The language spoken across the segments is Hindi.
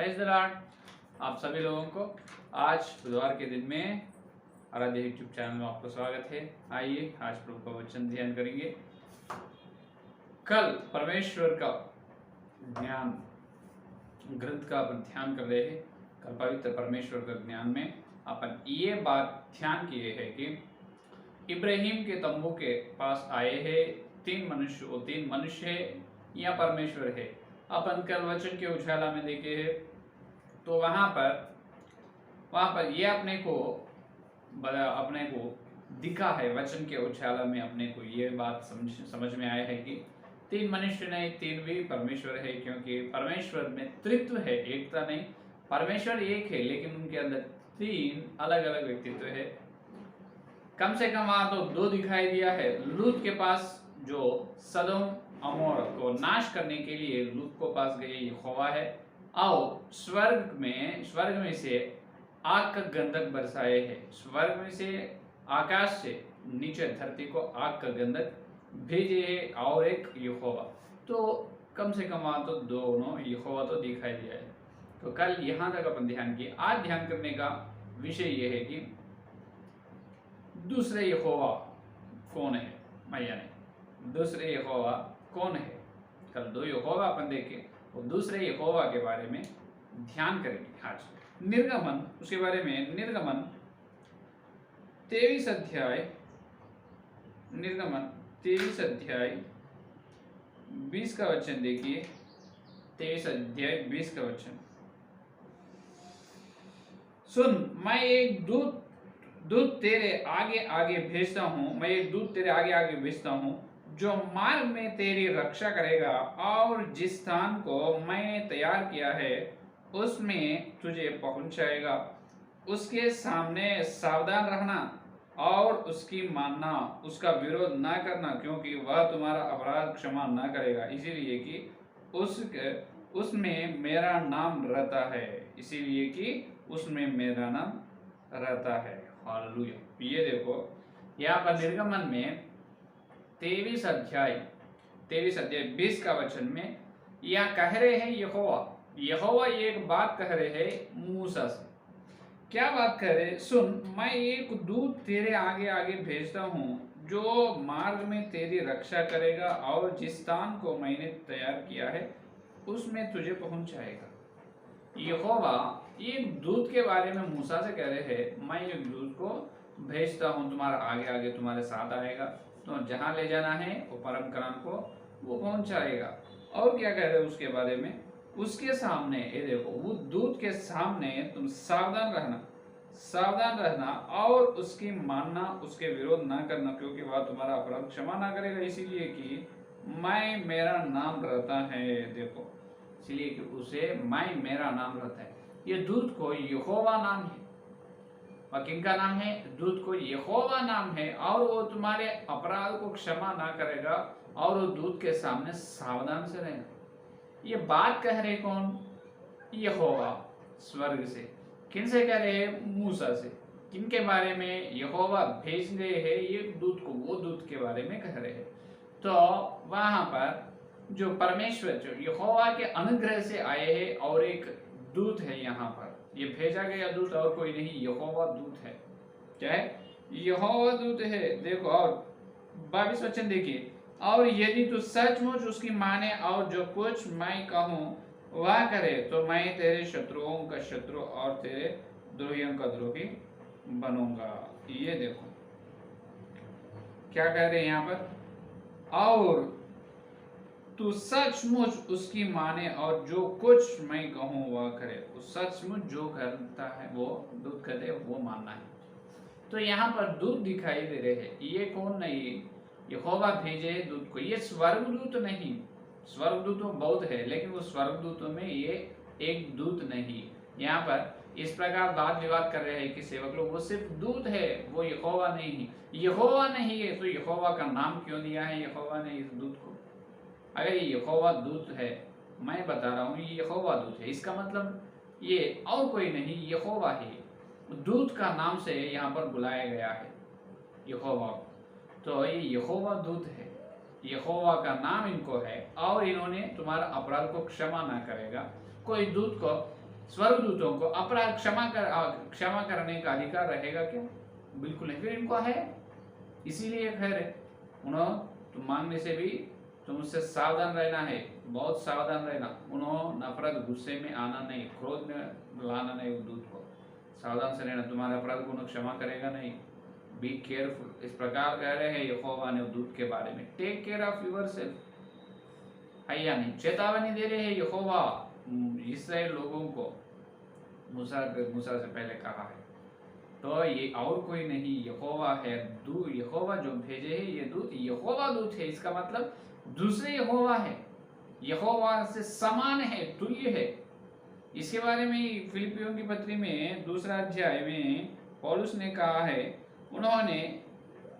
Praise the Lord. आप सभी लोगों को आज बुधवार के दिन में आराध्य यूट्यूब चैनल में आपका स्वागत है। आइए आज प्रभु का वचन ध्यान करेंगे। कल परमेश्वर का ज्ञान ग्रंथ का अपन ध्यान कर रहे हैं। कल पवित्र परमेश्वर का ज्ञान में अपन ये बात ध्यान किए हैं कि इब्राहिम के तंबू के पास आए हैं तीन मनुष्य है या परमेश्वर है। अपन कल वचन के उजाला में देखे हैं तो वहां पर ये अपने को दिखा है। वचन के उजाला में अपने को ये बात समझ में आया है कि तीन मनुष्य नहीं, तीन भी परमेश्वर है, क्योंकि परमेश्वर में त्रित्व है, एकता नहीं। परमेश्वर एक है लेकिन उनके अंदर तीन अलग अलग व्यक्तित्व है। कम से कम वहां तो दो दिखाई दिया है। लूत के पास जो सदोम अमोर को नाश करने के लिए लूत को पास गए यहोवा है, और स्वर्ग में से आग का गंधक बरसाए है। स्वर्ग में से आकाश से नीचे धरती को आग का गंधक भेजे है और एक यहोवा। तो कम से कम वहां तो दोनों यहोवा तो दिखाई दिया है। तो कल यहां तक अपन ध्यान किए। आज ध्यान करने का विषय यह है कि दूसरे यहोवा कौन है। मैया ने दूसरे यहोवा कौन है। कल दो यहोवा अपन देखे और दूसरे यहोवा के बारे में ध्यान करेंगे आज। निर्गमन, उसके बारे में निर्गमन 23 अध्याय 20 का वचन देखिए। 23 अध्याय 20 का वचन। सुन, मैं एक दूत तेरे आगे आगे भेजता हूँ, जो मार्ग में तेरी रक्षा करेगा, और जिस स्थान को मैंने तैयार किया है उसमें तुझे पहुंचाएगा। उसके सामने सावधान रहना और उसकी मानना, उसका विरोध ना करना, क्योंकि वह तुम्हारा अपराध क्षमा ना करेगा, इसीलिए कि उसमें मेरा नाम रहता है। हालेलुया। ये देखो यहाँ पर निर्गमन में 23 अध्याय 20 का वचन में यह कह रहे हैं यहोवा एक बात कह रहे हैं मूसा से। क्या बात कह रहे? सुन, मैं एक दूत तेरे आगे आगे भेजता हूँ, जो मार्ग में तेरी रक्षा करेगा, और जिस स्थान को मैंने तैयार किया है उसमें तुझे पहुंचाएगा। यहोवा एक दूत के बारे में मूसा से कह रहे हैं, मैं एक दूत को भेजता हूँ, तुम्हारा आगे आगे तुम्हारे साथ आएगा, तो जहां ले जाना है वो परम कलाम को वो पहुंचाएगा। और क्या कह रहे हैं उसके बारे में? उसके सामने, ये देखो, वो दूत के सामने तुम सावधान रहना और उसकी मानना, उसके विरोध ना करना, क्योंकि वह तुम्हारा अपराध क्षमा ना करेगा, इसीलिए कि मेरा नाम रहता है। देखो, इसलिए कि उसे मेरा नाम रहता है। ये दूत को यहोवा नाम है। और किनका नाम है? दूत को यहोवा नाम है, और वो तुम्हारे अपराध को क्षमा ना करेगा, और वो दूत के सामने सावधान से रहना। ये बात कह रहे कौन? यहोवा स्वर्ग से। किन से कह रहे हैं? मूसा से। किनके बारे में? यहोवा भेज रहे हैं ये दूत को, वो दूत के बारे में कह रहे हैं। तो वहां पर जो परमेश्वर, जो यहोवा के अनुग्रह से आए हैं, और एक दूत है यहाँ पर, ये भेजा गया दूत और कोई नहीं, यहोवा दूत है। क्या है? यहोवा दूत है। देखो, और 22 वचन देखिए। और यदि तू सचमुच उसकी माने और जो कुछ मैं कहूँ वह करे, तो मैं तेरे शत्रुओं का शत्रु और तेरे द्रोहियों का द्रोही बनूंगा। ये देखो क्या कह रहे हैं यहाँ पर? और तू सचमुच उसकी माने और जो कुछ मैं कहूँ वह करे। सचमुच जो करता है वो दूत कहते हैं, वो मानना है। तो यहाँ पर दूत दिखाई दे रहे हैं। ये कौन नहीं? यहोवा भेजे दूत को। ये स्वर्गदूत नहीं। स्वर्गदूत तो बहुत है, लेकिन वो स्वर्गदूतों में ये एक दूत नहीं। यहाँ पर इस प्रकार वाद विवाद कर रहे हैं कि सेवक लोग, वो सिर्फ दूत है, वो यहोवा नहीं है। यहोवा नहीं है तो यहोवा का नाम क्यों दिया है यहोवा ने इस दूत को? अगर ये यहोवा दूत है, मैं बता रहा हूँ ये यहोवा दूत है, इसका मतलब ये और कोई नहीं, यहोवा है। दूत का नाम से यहाँ पर बुलाया गया है यहोवा। तो ये यहोवा दूत है, यहोवा का नाम इनको है, और इन्होंने तुम्हारा अपराध को क्षमा ना करेगा। कोई दूत को स्वर्गदूतों को अपराध क्षमा करने का अधिकार रहेगा क्या? बिल्कुल नहीं। फिर इनको है, इसीलिए खैर है उन्होंने तुम मांगने से भी तुम उससे सावधान रहना है, बहुत सावधान रहना। उन्होंने नफरत गुस्से में आना नहीं, क्रोध में लाना नहीं, उस दूत को सावधान से रहना, तुम्हारे अपराध को उन्हें क्षमा करेगा नहीं। बी केयरफुल, इस प्रकार कह रहे हैं यहोवा ने दूत के बारे में। टेक केयर ऑफ योरसेल्फ है या नहीं, चेतावनी दे रहे हैं यहोवा इसराइल लोगों को। मूसा से पहले कहा है तो ये और कोई नहीं, यहोवा है। यहोवा जो भेजे है ये दूत, यहोवा दूत है, इसका मतलब दूसरे यहोवा है, यहोवा से समान है, तुल्य है। इसके बारे में फिलिपियों की पत्री में 2 अध्याय में पौलुस ने कहा है, उन्होंने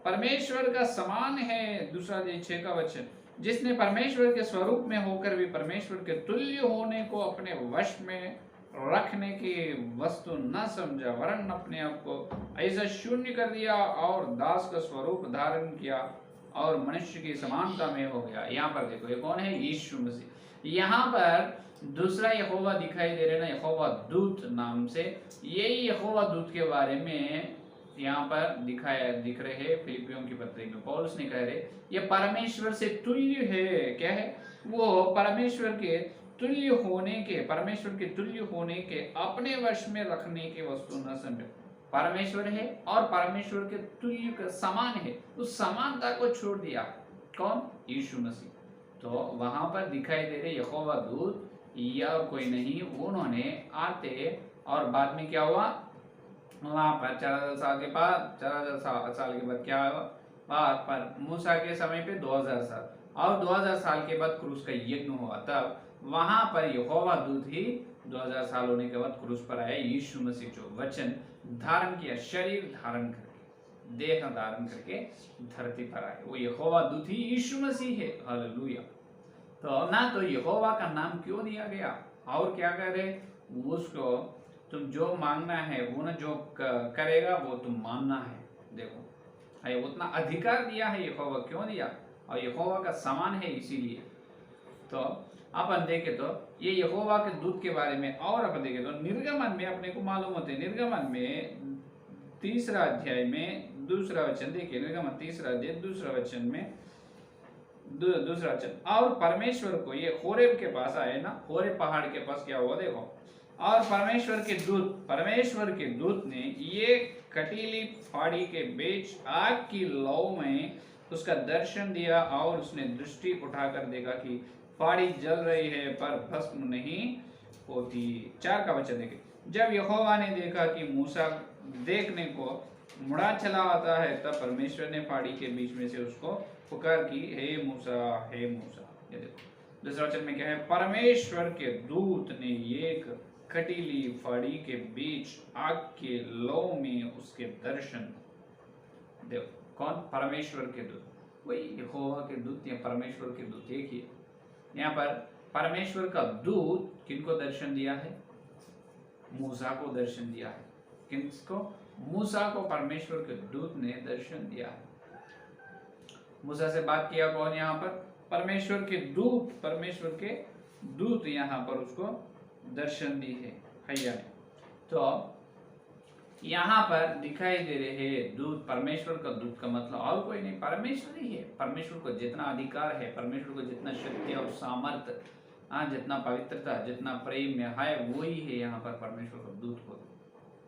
परमेश्वर का समान है, 2 अध्याय 6 का वचन, जिसने परमेश्वर के स्वरूप में होकर भी परमेश्वर के तुल्य होने को अपने वश में रखने की वस्तु न समझा, वरन अपने आप को ऐसा शून्य कर दिया और दास का स्वरूप धारण किया और मनुष्य की समानता में हो गया। यहाँ पर देखो ये कौन है, यीशु मसीह। यहाँ पर दूसरा यहोवा दिखाई दे रहे ना, यहोवा दूत नाम से। यही यहोवा दूत के बारे में यहाँ पर दिख रहे हैं फिलिपियों की पत्री में। पौलुस ने कह रहे ये परमेश्वर से तुल्य है। क्या है वो? परमेश्वर के तुल्य होने के, परमेश्वर के तुल्य होने के अपने वश में रखने की वस्तु न समझो। परमेश्वर है और परमेश्वर के तुल्य का समान है, उस समानता को छोड़ दिया। कौन? यीशु मसीह। तो वहां पर दिखाई दे रहे यहोवा दूत या कोई नहीं, उन्होंने आते और बाद में क्या हुआ, वहां पर 4000 साल के बाद, 4000 साल के बाद क्या हुआ, बाद पर मूसा के समय पे 2000 साल और 2000 साल के बाद क्रूस का यज्ञ हुआ। तब वहां पर यहोवा दूत ही 2000 साल होने के बाद क्रूस पर आया। यीशु मसीह जो वचन धारण किया, शरीर धारण करके, देह धारण करके धरती पर आए, वो यहोवा दूत ही यीशु मसीह है। हालेलुया। तो ना तो यहोवा का नाम क्यों दिया गया, और क्या करे, उसको तुम जो मांगना है वो ना जो करेगा वो तुम मानना है। देखो है उतना अधिकार दिया है यहोवा, क्यों दिया, और यहोवा का समान है इसीलिए। तो अपन देखे तो ये यहोवा के दूत के बारे में, और अपन देखे तो निर्गमन में अपने को मालूम होते हैं, निर्गमन में 3 अध्याय में 2 वचन देखिए, निर्गमन 3 अध्याय 2 वचन में 2 वचन, और परमेश्वर को ये होरेब के पास आए ना, होरेब पहाड़ के पास क्या हुआ देखो, और परमेश्वर के दूत ने ये कटीली फाड़ी के बीच आग की लौ में उसका दर्शन दिया, और उसने दृष्टि उठाकर देखा कि फाड़ी जल रही है पर भस्म नहीं होती। 4 का वचन देखे, जब यहोवा ने देखा कि मूसा देखने को मुड़ा चला आता है, तब परमेश्वर ने फाड़ी के बीच में से उसको पुकार की, हे मूसा, हे मूसा। ये देखो 2 वचन में क्या है, परमेश्वर के दूत ने एक कटीली फाड़ी के बीच आग के लौ में उसके दर्शन। देखो कौन? परमेश्वर के दूत, वही यहोवा के दूत या परमेश्वर के दूत एक ही। यहाँ पर परमेश्वर का दूत किनको दर्शन दिया है? मूसा को दर्शन दिया है। किसको? मूसा को परमेश्वर के दूत ने दर्शन दिया है। मूसा से बात किया कौन? यहाँ पर परमेश्वर के दूत, परमेश्वर के दूत यहाँ पर उसको दर्शन दी है हैया ने। तो यहाँ पर दिखाई दे रहे हैं दूत, परमेश्वर का दूत का मतलब और कोई नहीं, परमेश्वर ही है। परमेश्वर को जितना अधिकार है, परमेश्वर को जितना शक्ति और सामर्थ्य, जितना पवित्रता, जितना प्रेम में है, वही है यहाँ पर परमेश्वर का दूत को।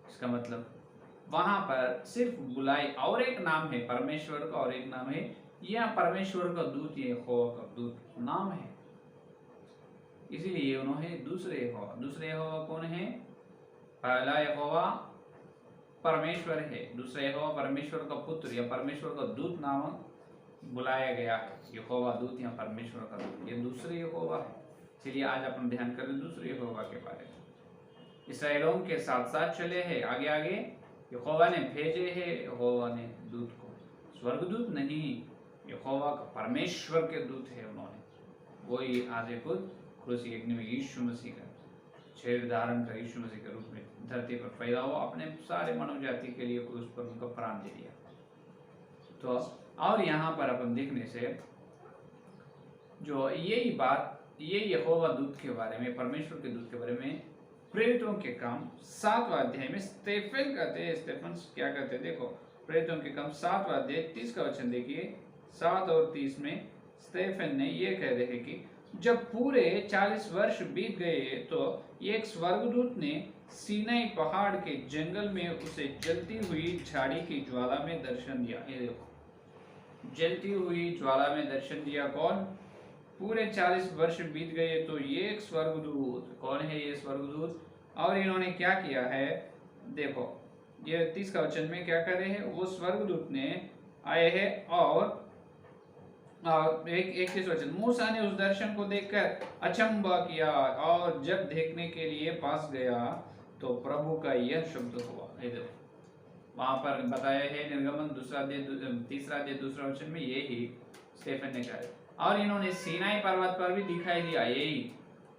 इसका मतलब वहां पर सिर्फ बुलाई, और एक नाम है परमेश्वर का, और एक नाम है यह परमेश्वर का दूत, ये यहोवा का दूत नाम है। इसीलिए उन्होंने दूसरे यहोवा कौन है? पहला यहोवा परमेश्वर है, दूसरा यहोवा परमेश्वर का पुत्र या परमेश्वर का दूत नाम बुलाया गया है। यहोवा दूत या परमेश्वर का दूत, ये दूसरे यहोवा है। चलिए आज अपन ध्यान करें दूसरे यहोवा के बारे में। इसराइलों के साथ साथ चले हैं, आगे आगे यहोवा ने भेजे हैं, यहोवा ने दूत को, स्वर्गदूत नहीं, यहोवा का परमेश्वर के दूत है उन्होंने। वही आधे खुद क्रूसी यज्ञ में यीशु मसीह का शरीर धारण कर यीशु मसीह के रूप में धरती पर पैदा हुआ, अपने सारे मानव जाति के लिए क्रूस पर उनका प्राण दे दिया। तो और यहाँ पर अपन देखने से जो यही बात, ये यहोवा दूत के बारे में, परमेश्वर के दूत के बारे में प्रेरितों के काम 7वां अध्याय में स्टेफन कहते हैं, स्टेफन क्या कहते हैं देखो, प्रेरितों के काम 7वां अध्याय 30 का वचन देखिए, 7 और 30 में स्टेफन ने ये कह रहे हैं कि जब पूरे 40 वर्ष बीत गए तो एक स्वर्गदूत ने सीनाई पहाड़ के जंगल में उसे जलती हुई झाड़ी की ज्वाला में दर्शन दिया। ये देखो, जलती हुई ज्वाला में दर्शन दिया। कौन? पूरे 40 वर्ष बीत गए तो ये एक स्वर्गदूत, कौन है ये स्वर्गदूत? और इन्होंने क्या किया है देखो, ये 30 का वचन में क्या कर रहे हैं, वो स्वर्गदूत ने आए हैं और एक 31 वचन, मूसा ने उस दर्शन को देखकर अचंभा किया और जब देखने के लिए पास गया तो प्रभु का यह शब्द हुआ। ये देखो, वहां पर बताया है निर्गमन तीसरा अध्याय दूसरा वचन में यही स्टेफन ने कहा। और इन्होंने सीनाई पर्वत पर भी दिखाई दिया, यही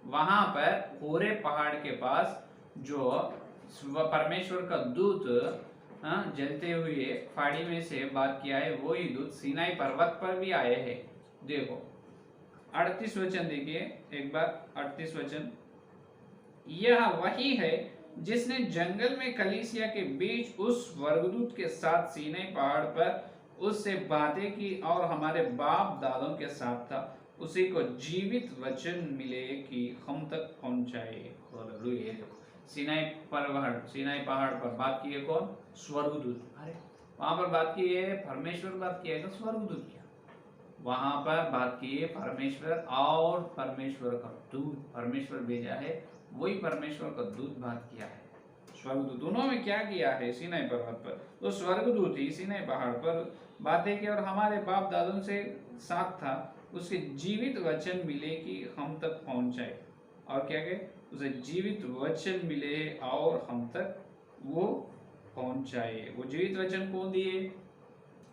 वहां पर होरे पहाड़ के पास जो परमेश्वर का दूत जलते हुए फाड़ी में से बात किया है, वही दूत सीनाई पर्वत पर भी आए हैं। देखो 38 वचन देखिए एक बार, 38 वचन, यह वही है जिसने जंगल में कलीसिया के बीच उस स्वर्गदूत के साथ सीनाई पहाड़ पर उससे बातें की और हमारे बाप दादों के साथ था, उसी को जीवित वचन मिले कि हम तक पहुंचाए। हालेलुया। सीनाई पहाड़ पर बात की है कौन? स्वर्गदूत। अरे वहां पर बात की है परमेश्वर, बात किया है तो स्वर्गदूत किया, वहां पर बात की है परमेश्वर और परमेश्वर का दूत, परमेश्वर भेजा है, वही परमेश्वर का दूत बात किया है। स्वर्गदूत दोनों में क्या किया है? सीनाई पर्वत पर तो स्वर्गदूत ही सीनाई पहाड़ पर बातें की और हमारे बाप दादों से साथ था, उसके जीवित वचन मिले कि हम तक पहुंचाए। और क्या कहे? उसे जीवित वचन मिले और हम तक वो पहुंचाए। वो जीवित वचन कौन दिए?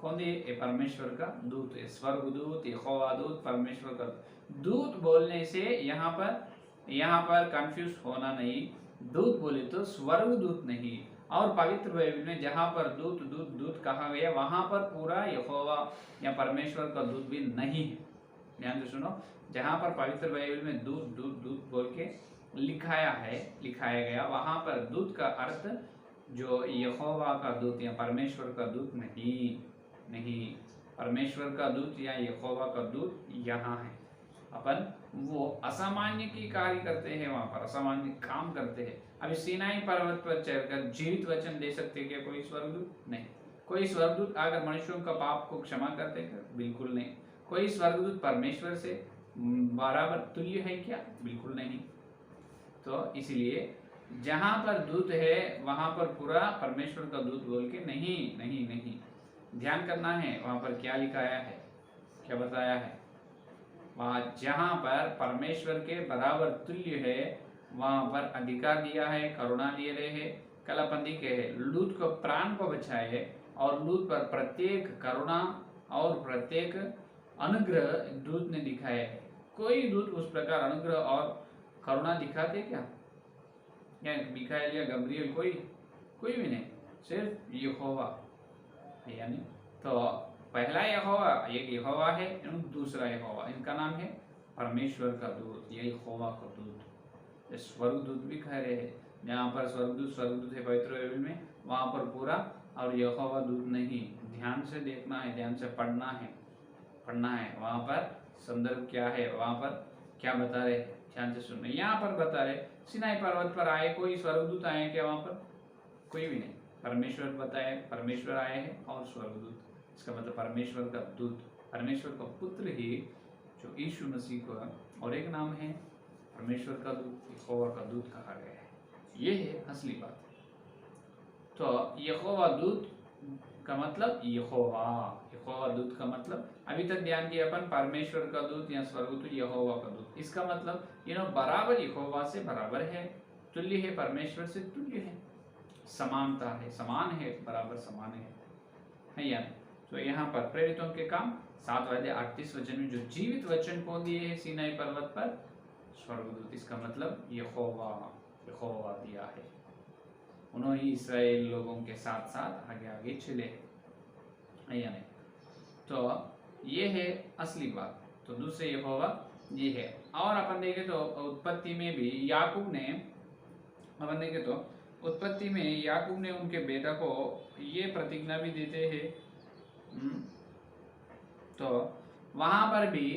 कौन दिए? ये परमेश्वर का दूत है, स्वर्गदूत, यहोवा दूत, परमेश्वर का दूत। बोलने से यहाँ पर कंफ्यूज होना नहीं, दूत बोले तो स्वर्गदूत नहीं। और पवित्र बाइबल में जहाँ पर दूत दूत दूत कहा गया, वहां पर पूरा यहोवा या परमेश्वर का दूत भी नहीं है। ध्यान से सुनो, जहाँ पर पवित्र बाइबल में दूत दूत दूत बोल के लिखाया गया, वहां पर दूत का अर्थ जो यहोवा का दूत या परमेश्वर का दूत नहीं, परमेश्वर का दूत या यहोवा का दूत यहाँ है। अपन वो असामान्य की कार्य करते हैं, वहां पर असामान्य काम करते हैं। अभी सीनाई पर्वत पर चढ़कर जीवित वचन दे सकते क्या कोई स्वर्गदूत? नहीं। कोई स्वर्गदूत अगर मनुष्यों का पाप को क्षमा करते हैं? बिल्कुल नहीं। कोई स्वर्गदूत परमेश्वर से बराबर तुल्य है क्या? बिल्कुल नहीं। तो इसलिए जहां पर दूत है वहां पर पूरा परमेश्वर का दूत बोल के नहीं, ध्यान करना है वहां पर क्या लिखाया है, क्या बताया है। वहां जहां पर परमेश्वर के बराबर तुल्य है वहां पर अधिकार दिया है, करुणा दिए रहे है। कल अपन देखे है लूत को प्राण को बचाए है और लूत पर प्रत्येक करुणा और प्रत्येक अनुग्रह दूत ने दिखाया है। कोई दूत उस प्रकार अनुग्रह और करुणा दिखाते क्या? मिकाएल या गब्रिएल कोई भी नहीं, सिर्फ यहोवा। यानी तो पहला यहोवा, एक यहोवा है, दूसरा यहोवा, इनका नाम है परमेश्वर का दूत, ये यहोवा का दूत। स्वर्गदूत भी कह रहे हैं, जहाँ पर स्वर्गदूत है पवित्र बाइबल में, वहां पर पूरा, और यहोवा दूत नहीं। ध्यान से देखना है, ध्यान से पढ़ना है वहां पर संदर्भ क्या है, वहां पर क्या बता रहे, ध्यान से सुनना। यहाँ पर बता रहे सिनाई पर्वत पर आए, कोई स्वर्गदूत आए क्या? वहां पर कोई भी नहीं, परमेश्वर बताए, परमेश्वर आए हैं और स्वर्गदूत, इसका मतलब परमेश्वर का दूत, परमेश्वर का पुत्र ही जो यीशु मसीह को, और एक नाम है परमेश्वर का दूत, यहोवा का दूत कहा गया है। ये है असली बात। तो यहोवा दूत का मतलब यहोवा दूत का मतलब, अभी तक ध्यान किया अपन, परमेश्वर का दूत या स्वर्गदूत, यहोवा का दूत, इसका मतलब बराबर यहोवा से बराबर है, तुल्य है, परमेश्वर से तुल्य है, समानता है, समान है, बराबर समान है या नहीं? तो यहाँ पर प्रेरितों के काम 7वां अध्याय 38 वचन में जो जीवित वचन कौन दिए है सीनाई पर्वत पर? स्वर्गदूत। इसका मतलब यहोवा दिया है, उन्होंने इस्राएल लोगों के साथ साथ आगे आगे चले है या नहीं? तो ये है असली बात। तो दूसरे यहोवा ये है। और अपन देखें तो उत्पत्ति में भी याकूब ने अपन देखें तो उत्पत्ति में याकूब ने उनके बेटा को ये प्रतिज्ञा भी देते हैं। तो वहां पर भी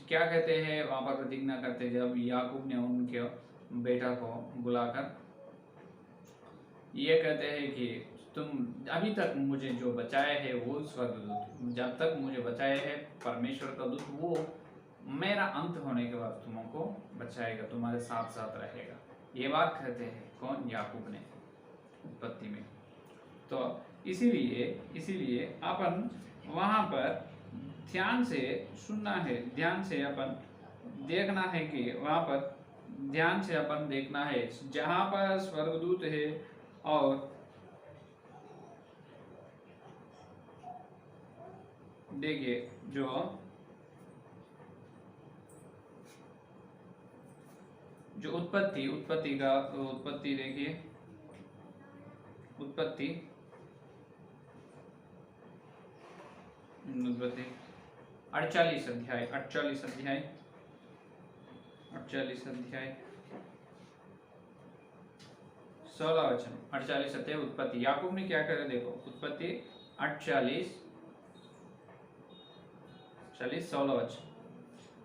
क्या कहते हैं, वहां पर प्रतिज्ञा करते हैं जब याकूब ने उनके बेटा को बुलाकर ये कहते हैं कि तुम अभी तक मुझे जो बचाए है वो स्वर्गदूत, जब तक मुझे बचाए है परमेश्वर का दूत, वो मेरा अंत होने के बाद तुमको बचाएगा, तुम्हारे साथ साथ रहेगा। ये बात कहते हैं कौन? याकूब ने उत्पत्ति में। तो इसीलिए अपन वहां पर ध्यान से सुनना है, ध्यान से अपन देखना है कि वहां पर ध्यान से अपन देखना है जहां पर स्वर्गदूत है और देखिए जो उत्पत्ति देखिए उत्पत्ति 48 अध्याय 16 वचन 48 अध्याय उत्पत्ति। याकूब ने क्या करे देखो, उत्पत्ति 48 16 वचन।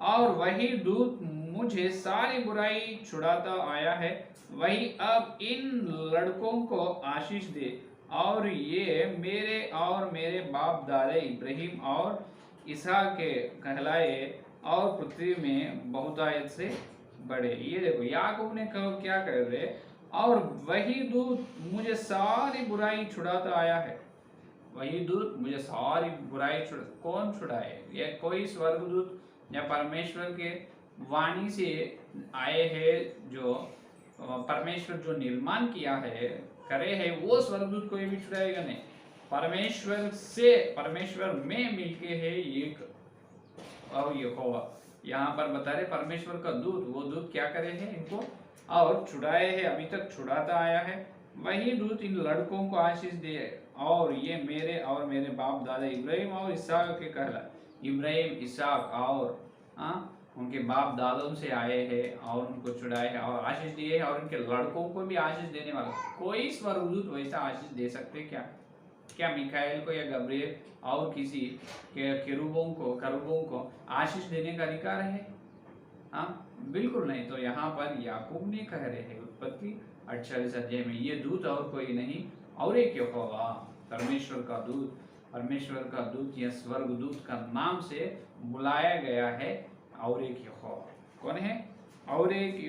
और वही दूत मुझे सारी बुराई छुड़ाता आया है, वही अब इन लड़कों को आशीष दे और ये मेरे और मेरे बाप दादे इब्राहिम और इसहाक के कहलाए और पृथ्वी में बहुतायत से बढ़े। ये देखो याकूब ने कहो क्या कर रहे, और वही दूत मुझे सारी बुराई छुड़ाता आया है। वही दूत मुझे सारी बुराई कौन छुड़ाए? ये कोई स्वर्गदूत या परमेश्वर के वाणी से आए हैं, जो परमेश्वर जो निर्माण किया है करे है, वो स्वर्गदूत कोई भी छुड़ाएगा नहीं। परमेश्वर में मिलके है एक और यहोवा। यहाँ पर बता रहे परमेश्वर का दूत, वो दूत क्या करे है इनको और छुड़ाए है, अभी तक छुड़ाता आया है। वही दूत इन लड़कों को आशीष दे और ये मेरे और मेरे बाप दादा इब्राहिम और इसहाक के कहला। इब्राहिम इसहाक और उनके बाप दादों से आए हैं और उनको छुड़ाए हैं और आशीष दिए हैं और उनके लड़कों को भी आशीष देने वाला। कोई स्वर्गदूत वैसा आशीष दे सकते क्या? क्या मिकाएल को या गब्रिएल और किसी केरूबों को आशीष देने का अधिकार है? बिल्कुल नहीं। तो यहाँ पर याकूब ने कह रहे हैं उत्पत्ति 48 अध्याय में, ये दूत और कोई नहीं और एक यहोवा, परमेश्वर का दूत या स्वर्गदूत का नाम से बुलाया गया है और एक यहोवा। कौन है? और एक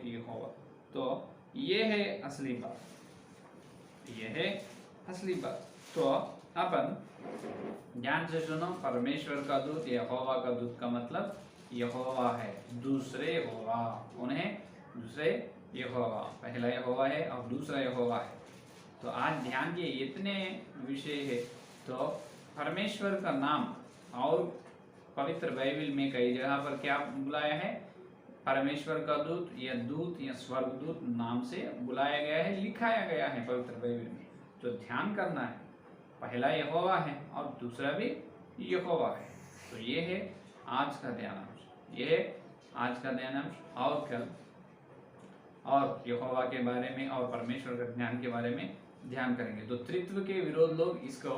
यहोवा। तो ये है असली बात। तो अपन ध्यान से सुनो, परमेश्वर का दूत, यहोवा का दूत का मतलब यहोवा है, दूसरे यहोवा। कौन है? दूसरे यहोवा। पहला यहोवा है और दूसरा यहोवा है। तो आज ध्यान दिए इतने विषय है। तो परमेश्वर का नाम और पवित्र बाइबल में कई जगह पर क्या बुलाया है? परमेश्वर का दूत या स्वर्गदूत नाम से बुलाया गया है, लिखाया गया है पवित्र बाइबल में। तो ध्यान करना है, पहला यहोवा है और दूसरा भी यहोवा है। तो ये है आज का ध्यानांश। और कल और यहोवा के बारे में और परमेश्वर के ज्ञान के बारे में ध्यान करेंगे। तो त्रित्व के विरोध लोग इसको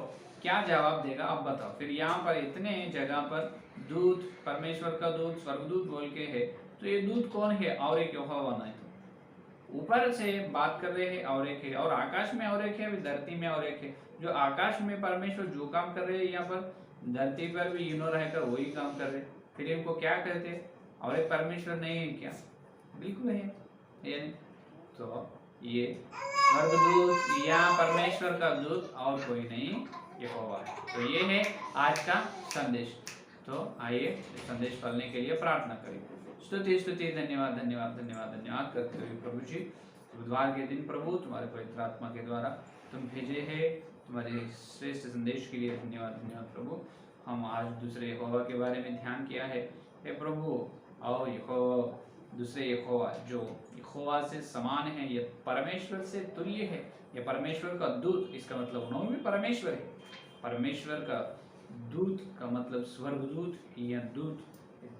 क्या जवाब देगा अब बताओ। फिर यहाँ पर इतने जगह पर दूत, परमेश्वर का दूत, स्वर्गदूत बोल के है, तो ये दूत कौन है? और एक यहोवा नहीं। तो ऊपर से बात कर रहे हैं और एक है, और आकाश में और एक है, धरती में और एक है। जो आकाश में परमेश्वर जो काम कर रहे हैं, यहाँ पर धरती पर भी यूनो रहकर वही काम कर रहे। फिर इनको क्या कहते हैं? और एक परमेश्वर नहीं है क्या? बिल्कुल है। तो ये स्वर्गदूत या परमेश्वर का दूत और कोई नहीं, यहोवा है। तो ये है आज का संदेश। तो आइए इस संदेश पढ़ने के लिए प्रार्थना करें। स्तुति धन्यवाद करते हुए प्रभु जी, बुधवार के दिन प्रभु तुम्हारे पवित्र आत्मा के द्वारा तुम भेजे हैं, तुम्हारे श्रेष्ठ संदेश के लिए धन्यवाद प्रभु। हम आज दूसरे यहोवा के बारे में ध्यान किया है हे प्रभु। और यहोवा, दूसरे यहोवा जो यहोवा से समान है, ये परमेश्वर से तुल्य है, ये परमेश्वर का दूत, इसका मतलब उन्होंने भी परमेश्वर है। परमेश्वर का दूत का मतलब स्वर्गदूत या दूत,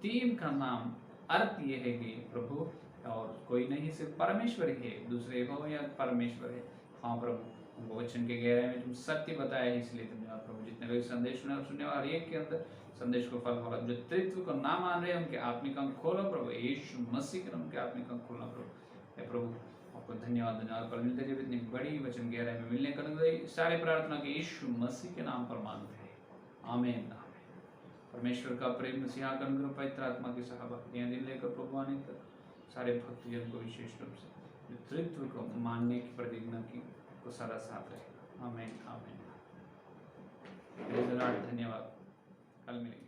तीन का नाम अर्थ ये है कि प्रभु और कोई नहीं, सिर्फ परमेश्वर ही है, दूसरे हो या परमेश्वर है। हाँ प्रभु, उनको वचन के गहराई में तुम सत्य बताया है, इसलिए धन्यवाद प्रभु। जितने भी संदेश सुने और सुनने वाले एक के अंदर संदेश को फल होला, जो तृत्व को ना मान रहे हैं उनके आत्मिक अंक खोलो प्रभु, यीशु मसीह के नाम उनके आत्मिक अंक खोलना प्रभु। हे प्रभु आपको धन्यवाद धन्यवाद। कल मिलते जब इतनी बड़ी वचन गहराई में मिलने कर सारे प्रार्थना के यीशु मसीह के नाम पर मांगते हैं, आमीन। परमेश्वर का प्रेम, मसीहा का अनुग्रह, पवित्र आत्मा की सहभागिता दिन लेकर प्रभु आने तक सारे भक्तजन को विशेष रूप से जो तृत्व को मानने की प्रतिज्ञा की को सारा साथ रहे, आमीन आमीन। धन्यवाद, कल मिलेंगे।